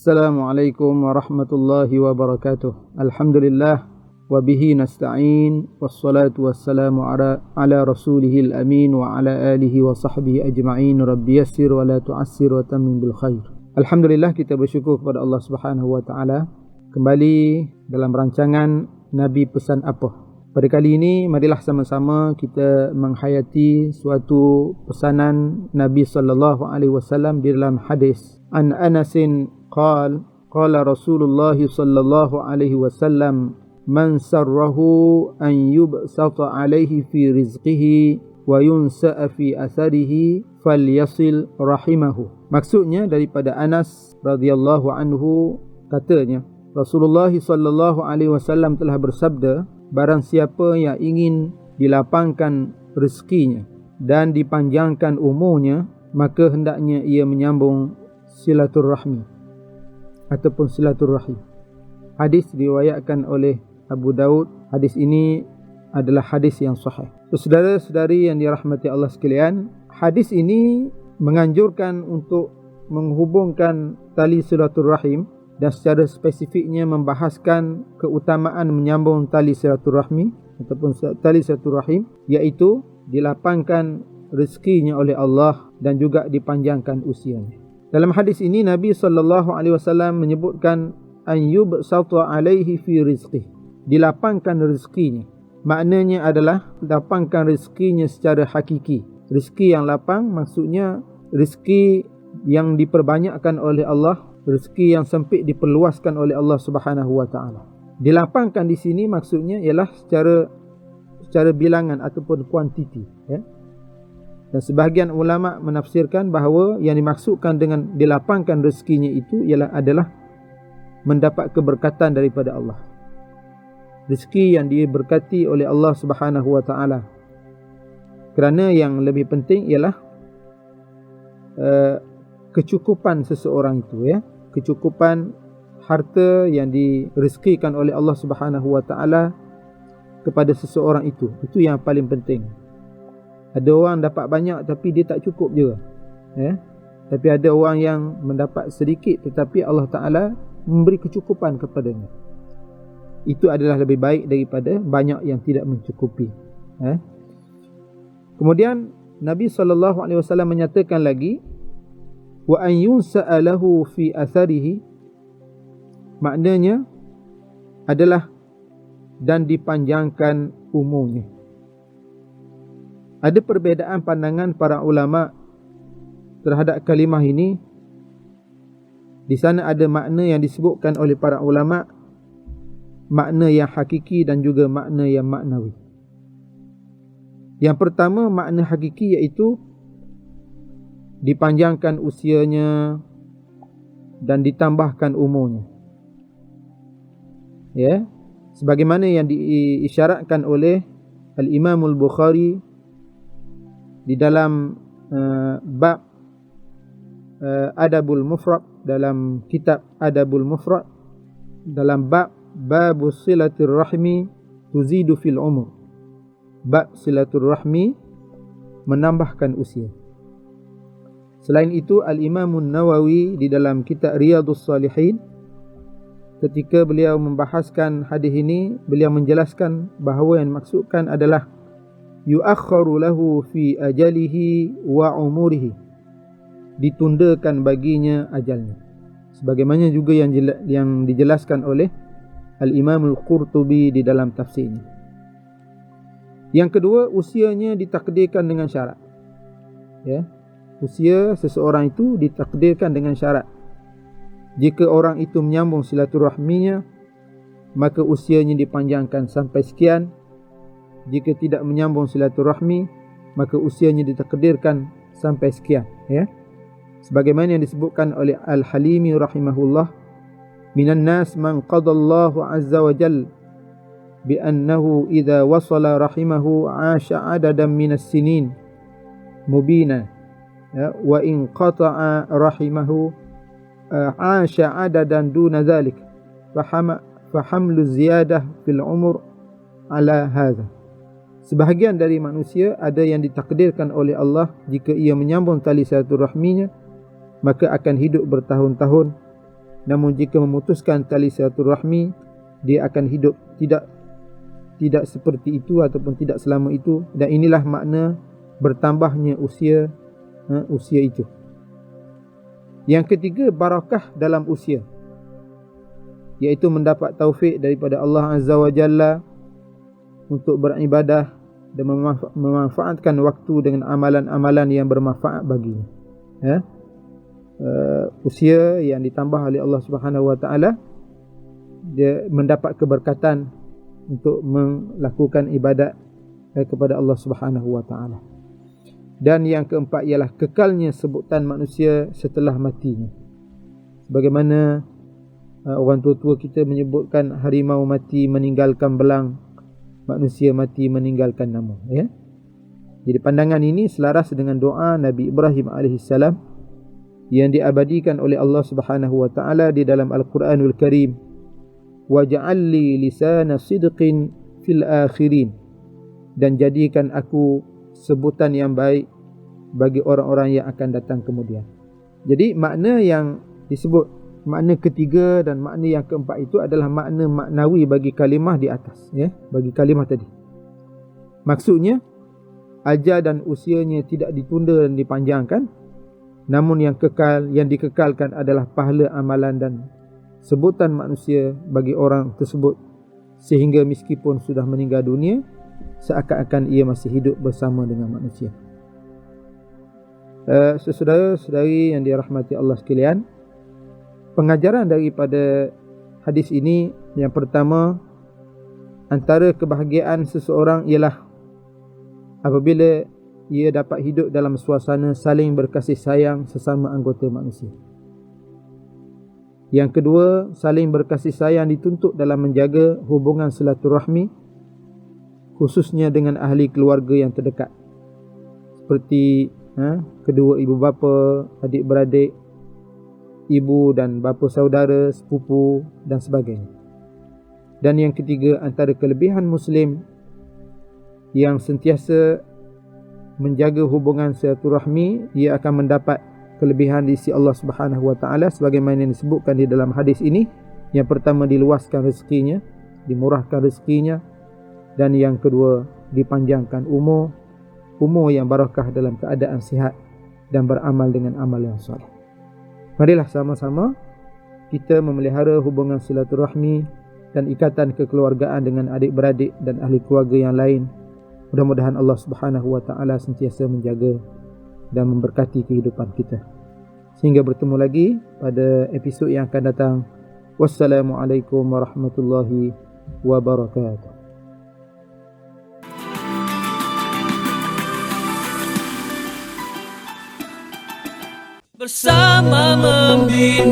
Assalamualaikum warahmatullahi wabarakatuh. Alhamdulillah wa bihi nasta'in wassalatu wassalamu ala rasulihil amin wa ala alihi wa sahbihi ajma'in. Rabbi yassir wa la tu'assir wa tamim bil khair. Alhamdulillah, kita bersyukur kepada Allah Subhanahu wa taala kembali dalam rancangan Nabi Pesan Apa. Pada kali ini marilah sama-sama kita menghayati suatu pesanan Nabi sallallahu alaihi wasallam di dalam hadis. An Anasin قال قال رسول الله صلى الله عليه وسلم من سره أن يبسط عليه في رزقه وينسأ في أثره فليصل رحمه. Maksudnya daripada Anas radhiyallahu anhu, katanya Rasulullah sallallahu alaihi wasallam telah bersabda, barang siapa yang ingin dilapangkan rezekinya dan dipanjangkan umurnya, maka hendaknya ia menyambung silaturrahmi ataupun silaturrahim. Hadis diriwayatkan oleh Abu Daud. Hadis ini adalah hadis yang sahih. Saudara-saudari yang dirahmati Allah sekalian, hadis ini menganjurkan untuk menghubungkan tali silaturrahim dan secara spesifiknya membahaskan keutamaan menyambung tali silaturrahmi ataupun tali silaturrahim, iaitu dilapangkan rezekinya oleh Allah dan juga dipanjangkan usianya. Dalam hadis ini Nabi SAW menyebutkan an yubsata alaihi fi rizqih, dilapangkan rezekinya. Maknanya adalah lapangkan rezekinya secara hakiki. Rezeki yang lapang maksudnya rezeki yang diperbanyakkan oleh Allah, rezeki yang sempit diperluaskan oleh Allah Subhanahu wa taala. Dilapangkan di sini maksudnya ialah secara bilangan ataupun kuantiti, ya. Dan sebahagian ulama menafsirkan bahawa yang dimaksudkan dengan dilapangkan rezekinya itu adalah mendapat keberkatan daripada Allah. Rezeki yang diberkati oleh Allah Subhanahu wa taala. Kerana yang lebih penting ialah kecukupan seseorang itu, ya. Kecukupan harta yang direzekikan oleh Allah Subhanahu wa taala kepada seseorang itu. Itu yang paling penting. Ada orang dapat banyak tapi dia tak cukup juga, ya. Tapi ada orang yang mendapat sedikit tetapi Allah Ta'ala memberi kecukupan kepadanya. Itu adalah lebih baik daripada banyak yang tidak mencukupi, ya. Kemudian Nabi SAW menyatakan lagi, wa an yunsa'a lahu fi atharihi, maknanya adalah dan dipanjangkan umurnya. Ada perbezaan pandangan para ulama terhadap kalimah ini. Di sana ada makna yang disebutkan oleh para ulama, makna yang hakiki dan juga makna yang maknawi. Yang pertama, makna hakiki iaitu dipanjangkan usianya dan ditambahkan umurnya, ya. Sebagaimana yang diisyaratkan oleh Al-Imam Al-Bukhari di dalam bab Adabul Mufrad, dalam kitab Adabul Mufrad, dalam bab Babus Silatur Rahmi tuzidu fil umur, bab silatur rahmi menambahkan usia. Selain itu Al-Imam An-Nawawi di dalam kitab Riyadhus Salihin, ketika beliau membahaskan hadis ini, beliau menjelaskan bahawa yang dimaksudkan adalah yu'akhkharu lahu fi ajalihi wa umurihi, ditundakan baginya ajalnya. Sebagaimana juga yang dijelaskan oleh Al-Imam Al-Qurtubi di dalam tafsirnya. Yang kedua, usianya ditakdirkan dengan syarat, ya. Usia seseorang itu ditakdirkan dengan syarat. Jika orang itu menyambung silaturahminya, maka usianya dipanjangkan sampai sekian. Jika tidak menyambung silaturahmi, maka usianya ditakdirkan sampai sekian, ya. Sebagaimana yang disebutkan oleh Al-Halimi rahimahullah, minan nas man qadallahu azza wa jal bi annahu idza wasala rahimahu 'asha 'adadan minas sinin mubina, ya, wa in qata'a rahimahu 'asha 'adadan duna dhalik fa hamlu ziyadah fil umur ala hadha. Sebahagian dari manusia ada yang ditakdirkan oleh Allah, jika ia menyambung tali silaturahminya maka akan hidup bertahun-tahun Namun jika memutuskan tali silaturahmi, dia akan hidup tidak seperti itu ataupun tidak selama itu. Dan inilah makna bertambahnya usia itu. Yang ketiga, barakah dalam usia, iaitu mendapat taufik daripada Allah Azza wa Jalla untuk beribadah dan memanfaatkan waktu dengan amalan-amalan yang bermanfaat baginya. Usia yang ditambah oleh Allah Subhanahu wa taala, dia mendapat keberkatan untuk melakukan ibadat kepada Allah Subhanahu wa taala. Dan yang keempat ialah kekalnya sebutan manusia setelah matinya. Bagaimana orang tua-tua kita menyebutkan harimau mati meninggalkan belang, manusia mati meninggalkan nama, ya. Jadi pandangan ini selaras dengan doa Nabi Ibrahim AS yang diabadikan oleh Allah Subhanahu wa taala di dalam Al-Quranul Karim. Waj'al li lisana sidqin fil akhirin, dan jadikan aku sebutan yang baik bagi orang-orang yang akan datang kemudian. Jadi makna yang disebut, makna ketiga dan makna yang keempat itu adalah makna maknawi bagi kalimah di atas, ya, bagi kalimah tadi. Maksudnya ajal dan usianya tidak ditunda dan dipanjangkan, namun yang dikekalkan adalah pahala amalan dan sebutan manusia bagi orang tersebut, sehingga meskipun sudah meninggal dunia, seakan-akan ia masih hidup bersama dengan manusia. Saudara-saudari yang dirahmati Allah sekalian, pengajaran daripada hadis ini, yang pertama, antara kebahagiaan seseorang ialah apabila ia dapat hidup dalam suasana saling berkasih sayang sesama anggota manusia. Yang kedua, saling berkasih sayang dituntut dalam menjaga hubungan silaturahmi, khususnya dengan ahli keluarga yang terdekat, seperti kedua ibu bapa, adik-beradik, ibu dan bapa saudara, sepupu dan sebagainya. Dan yang ketiga, antara kelebihan Muslim yang sentiasa menjaga hubungan silaturahmi, ia akan mendapat kelebihan di sisi Allah Subhanahu wa taala sebagaimana yang disebutkan di dalam hadis ini. Yang pertama, diluaskan rezekinya, dimurahkan rezekinya, dan yang kedua, dipanjangkan umur yang barakah dalam keadaan sihat dan beramal dengan amal yang soleh. Marilah sama-sama kita memelihara hubungan silaturahmi dan ikatan kekeluargaan dengan adik-beradik dan ahli keluarga yang lain. Mudah-mudahan Allah Subhanahu wa taala sentiasa menjaga dan memberkati kehidupan kita. Sehingga bertemu lagi pada episod yang akan datang. Wassalamualaikum warahmatullahi wabarakatuh. Bersama membina